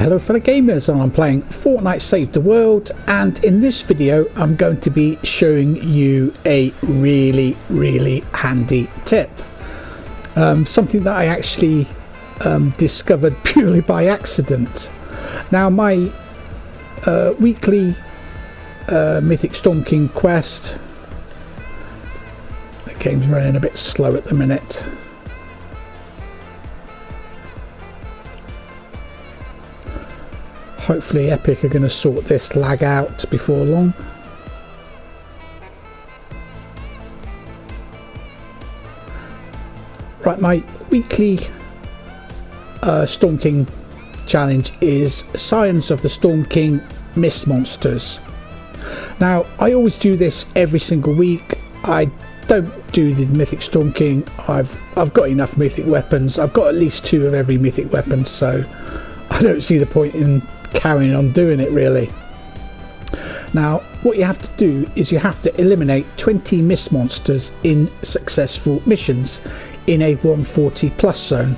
Hello fellow gamers, and I'm playing Fortnite Save the World, and in this video I'm going to be showing you a really handy tip. Something that I actually discovered purely by accident. Now my weekly Mythic Storm King quest, the game's running a bit slow at the minute. Hopefully Epic are going to sort this lag out before long. Right, my weekly Storm King challenge is Scions of the Storm King Mist Monsters. Now, I always do this every single week. I don't do the Mythic Storm King. I've got enough mythic weapons. I've got at least 2 of every mythic weapon, so I don't see the point in carrying on doing it really. Now what you have to do is you have to eliminate 20 mist monsters in successful missions in a 140 plus zone.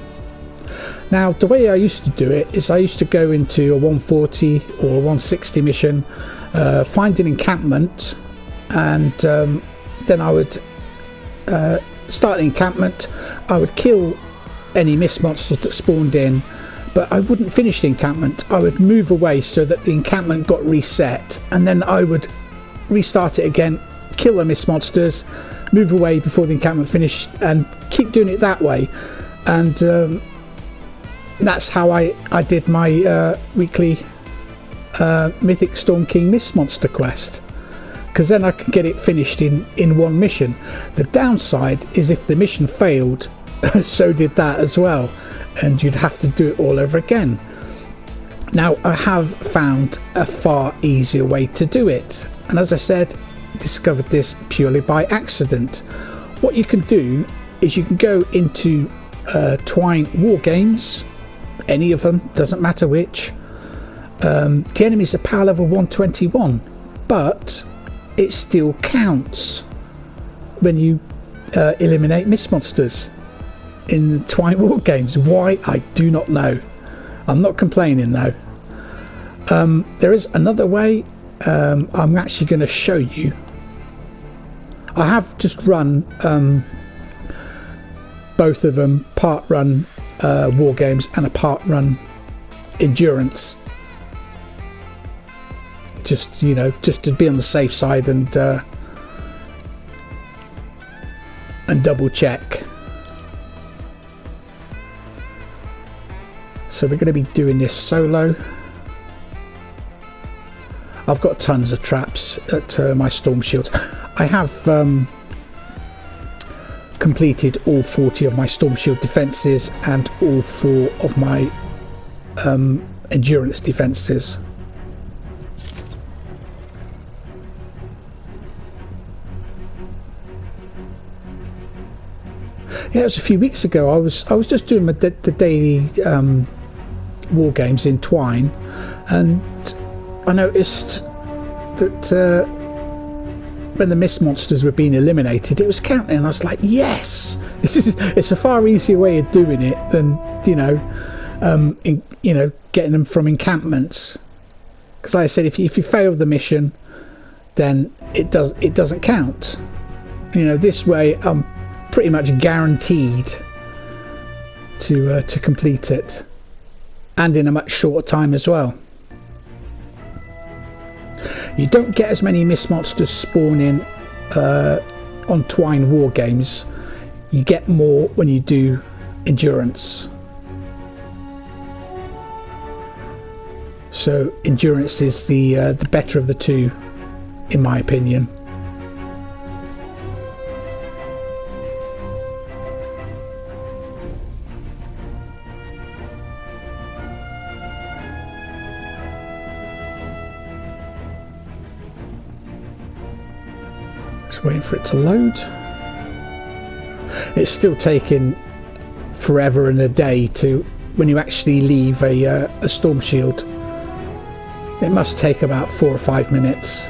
Now the way I used to do it is I used to go into a 140 or a 160 mission, find an encampment, and then I would start the encampment. I would kill any mist monsters that spawned in, but I wouldn't finish the encampment. I would move away so that the encampment got reset, and then I would restart it again, kill the mist monsters, move away before the encampment finished, and keep doing it that way. And that's how I did my weekly Mythic Storm King Mist Monster quest, because then I could get it finished in one mission. The downside is if the mission failed, so did that as well, and you'd have to do it all over again. Now I have found a far easier way to do it, and as I said, discovered this purely by accident. What you can do is you can go into Twine War Games, any of them, doesn't matter which. The enemies are power level 121, but it still counts when you eliminate mist monsters in Twine War Games. Why, I do not know. I'm not complaining though. There is another way. I'm actually going to show you. I have just run both of them, part run War Games and a part run Endurance, just, you know, just to be on the safe side and double check. So we're going to be doing this solo. I've got tons of traps at my storm shields. I have completed all 40 of my storm shield defenses and all 4 of my endurance defenses. Yeah, it was a few weeks ago. I was just doing the daily War Games in Twine, and I noticed that when the mist monsters were being eliminated, it was counting, and I was like, yes, it's a far easier way of doing it than, you know, getting them from encampments. Because like I said, if you fail the mission, then it doesn't count. You know, this way I'm pretty much guaranteed to complete it, and in a much shorter time as well. You don't get as many mist monsters spawning on Twine War Games. You get more when you do Endurance. So Endurance is the better of the two, in my opinion. Just waiting for it to load. It's still taking forever and a day to, when you actually leave a storm shield. It must take about 4 or 5 minutes.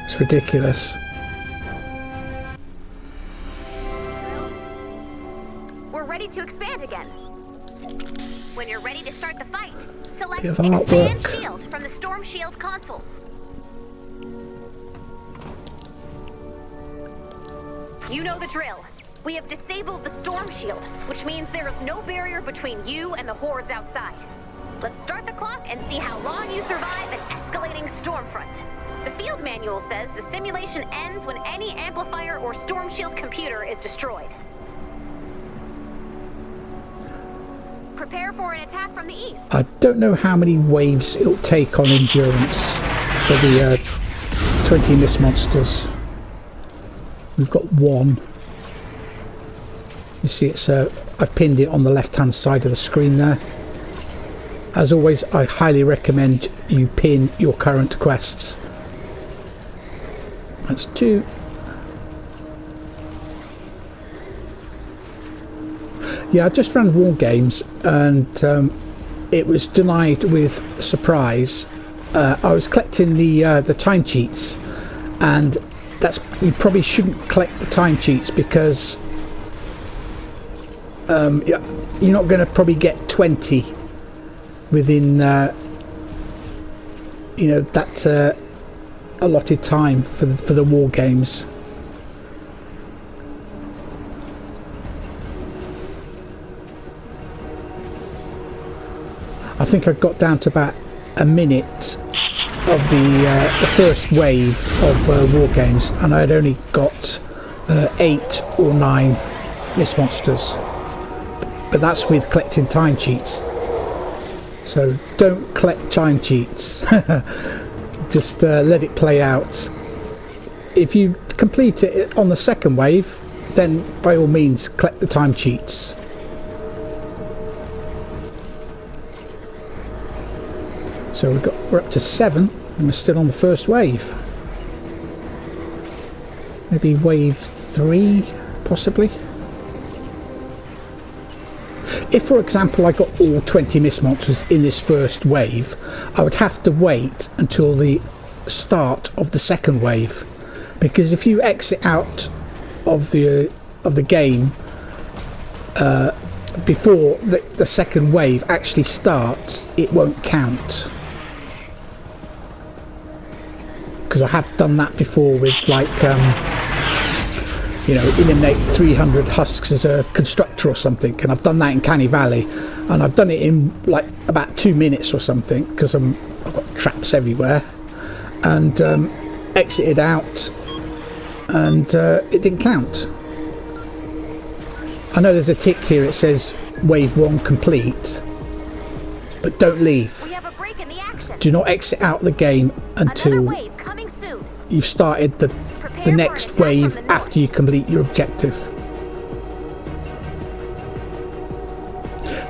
It's ridiculous. We're ready to expand again. When you're ready to start the fight, select Bit of Expand artwork. Shield from the Storm Shield console. You know the drill. We have disabled the Storm Shield, which means there is no barrier between you and the hordes outside. Let's start the clock and see how long you survive an escalating storm front. The field manual says the simulation ends when any amplifier or Storm Shield computer is destroyed. Prepare for an attack from the east. I don't know how many waves it'll take on endurance for the 20 mist monsters. We've got one. You see, it's I've pinned it on the left-hand side of the screen there. As always, I highly recommend you pin your current quests. That's 2. Yeah, I just ran War Games and it was denied with surprise. I was collecting the time cheats, and you probably shouldn't collect the time cheats because you're not going to probably get 20 within you know, that allotted time for the War Games. I think I got down to about a minute of the first wave of War Games, and I'd only got 8 or 9 mist monsters, but that's with collecting time cheats. So don't collect time cheats. Just let it play out. If you complete it on the second wave, then by all means collect the time cheats. So we're up to 7 and we're still on the first wave. Maybe wave 3 possibly. If, for example, I got all 20 mist monsters in this first wave, I would have to wait until the start of the second wave, because if you exit out of the game before the second wave actually starts, it won't count. Because I have done that before with, like, you know, eliminate 300 husks as a constructor or something, and I've done that in Canny Valley, and I've done it in like about 2 minutes or something, because I've got traps everywhere, and exited out, and it didn't count. I know there's a tick here, it says wave 1 complete, but don't leave. We have a break in the action. Do not exit out the game until you've started the next wave after you complete your objective.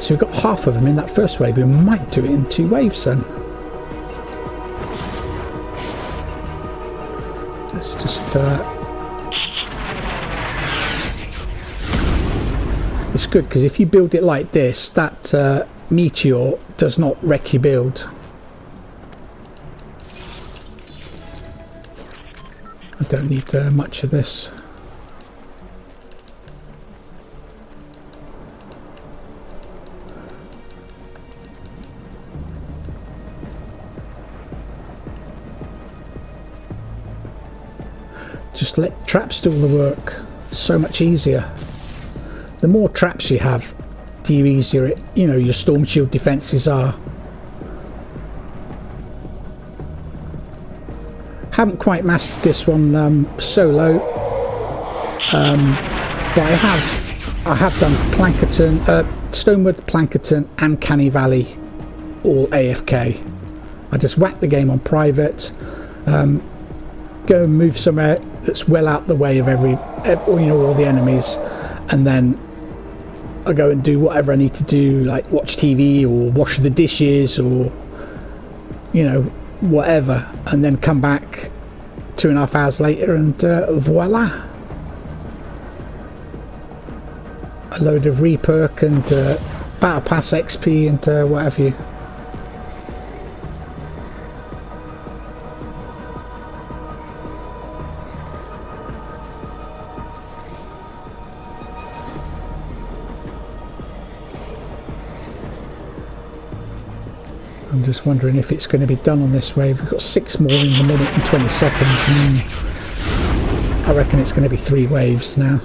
So we've got half of them in that first wave. We might do it in 2 waves then. Let's just it's good because if you build it like this, that meteor does not wreck your build. I don't need much of this. Just let traps do all the work. So much easier. The more traps you have, the easier it, you know, your storm shield defences are. Haven't quite mastered this one solo, but I have done Plankerton, Stonewood, Plankerton and Canny Valley all AFK. I just whack the game on private, go and move somewhere that's well out the way of all the enemies, and then I go and do whatever I need to do, like watch TV or wash the dishes or, you know, whatever, and then come back 2.5 hours later and voila, a load of reperk and battle pass XP and what have you. I'm just wondering if it's going to be done on this wave. We've got 6 more in the minute and 20 seconds. I reckon it's going to be 3 waves now.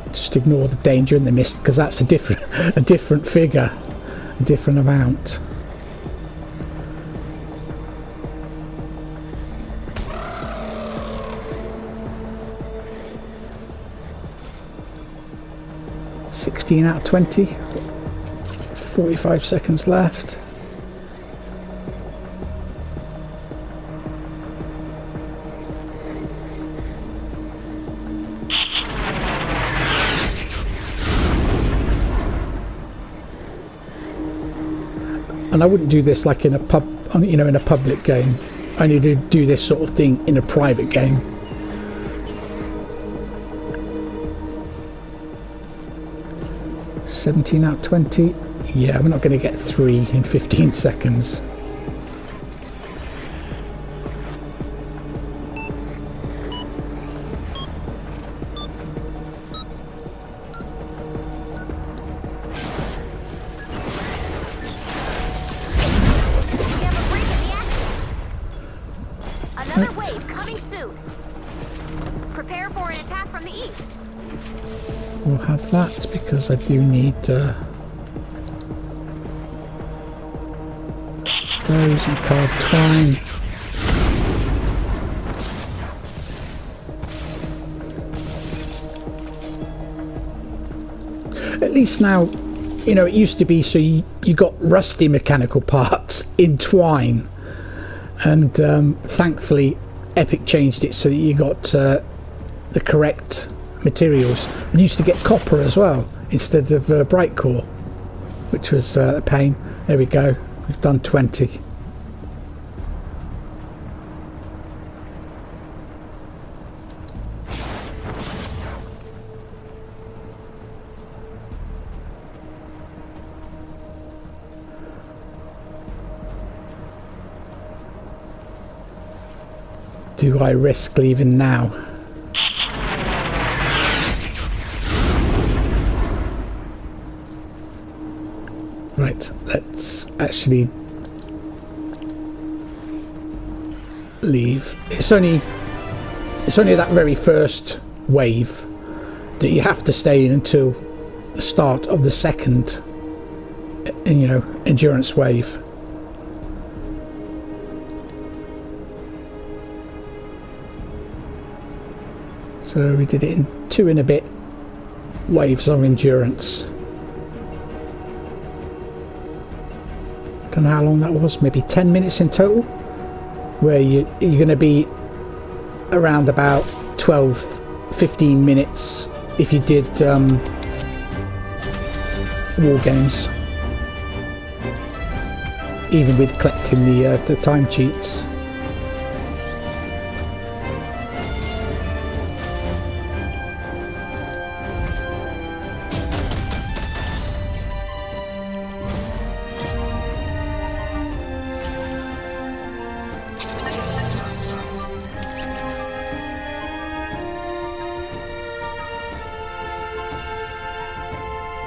Just ignore the danger in the mist, because that's a different figure, a different amount. $16 out of 20. 45 seconds left. And I wouldn't do this like in a pub, you know, in a public game. I only do this sort of thing in a private game. $17 out of 20. Yeah, we're not going to get 3 in 15 seconds. Another wave coming soon. Prepare for an attack from the east. We'll have that because I do need those and carved twine. At least now, you know, it used to be so you got rusty mechanical parts in twine, and thankfully Epic changed it so that you got the correct materials. And you used to get copper as well instead of bright core, which was a pain. There we go, we've done 20. Do I risk leaving now? Right, let's actually leave. It's only that very first wave that you have to stay in until the start of the second, you know, endurance wave. So we did it in 2 and a bit waves of endurance. Don't know how long that was, maybe 10 minutes in total, where you're going to be around about 12-15 minutes if you did war games, even with collecting the time cheats.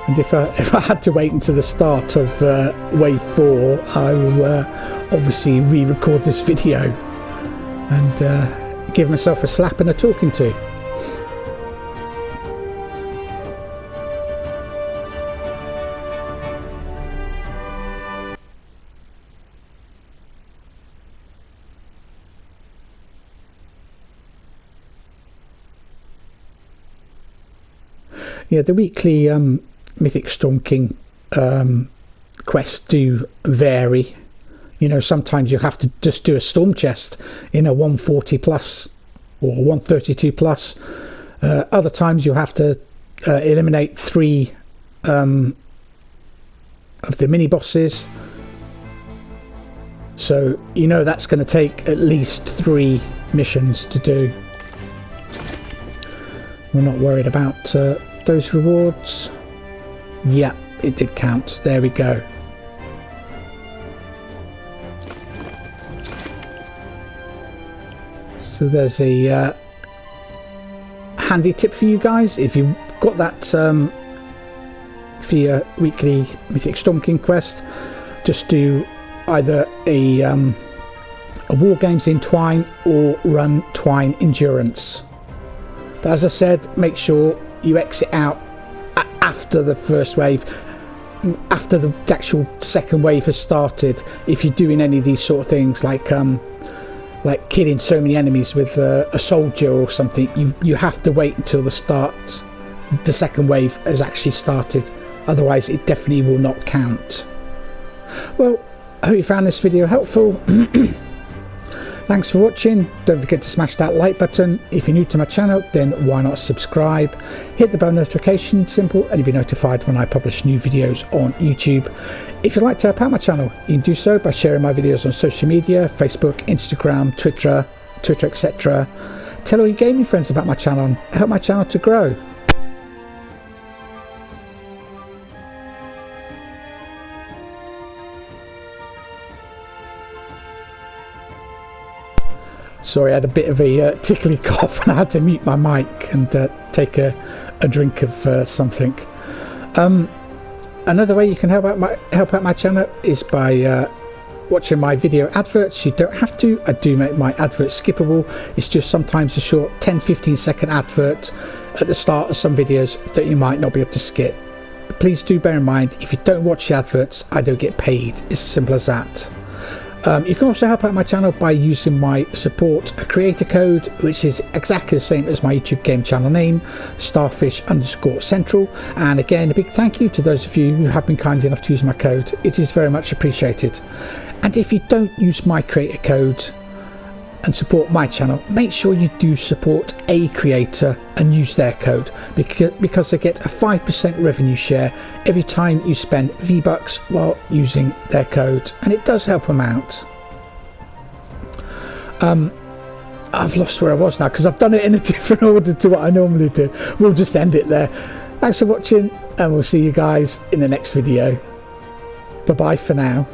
And if I had to wait until the start of wave 4, I will obviously re-record this video and give myself a slap and a talking to. Yeah, the weekly Mythic Storm King quests do vary. You know, sometimes you have to just do a storm chest in a 140 plus or 132 plus. Other times you have to eliminate 3 of the mini bosses. So you know that's going to take at least 3 missions to do. We're not worried about those rewards. Yeah, it did count. There we go. So there's a handy tip for you guys. If you've got that for your weekly Mythic Storm King quest, just do either a War Games in Twine or run Twine Endurance. But as I said, make sure you exit out after the first wave, after the actual second wave has started. If you're doing any of these sort of things, like killing so many enemies with a soldier or something, you have to wait until the second wave has actually started. Otherwise, it definitely will not count. Well, I hope you found this video helpful. Thanks for watching. Don't forget to smash that like button. If you're new to my channel, then why not subscribe? Hit the bell notification symbol and you'll be notified when I publish new videos on YouTube. If you'd like to help out my channel, you can do so by sharing my videos on social media, Facebook, Instagram, Twitter, etc. Tell all your gaming friends about my channel and help my channel to grow. Sorry, I had a bit of a tickly cough and I had to mute my mic and take a drink of something. Another way you can help out my channel is by watching my video adverts. You don't have to. I do make my adverts skippable. It's just sometimes a short 10-15 second advert at the start of some videos that you might not be able to skip. But please do bear in mind, if you don't watch the adverts, I don't get paid. It's as simple as that. You can also help out my channel by using my support creator code, which is exactly the same as my YouTube game channel name, starfish_central. And again, a big thank you to those of you who have been kind enough to use my code. It is very much appreciated. And if you don't use my creator code and support my channel, make sure you do support a creator and use their code, because they get a 5% revenue share every time you spend V-Bucks while using their code, and it does help them out. I've lost where I was now because I've done it in a different order to what I normally do. We'll just end it there. Thanks for watching, and we'll see you guys in the next video. Bye bye for now.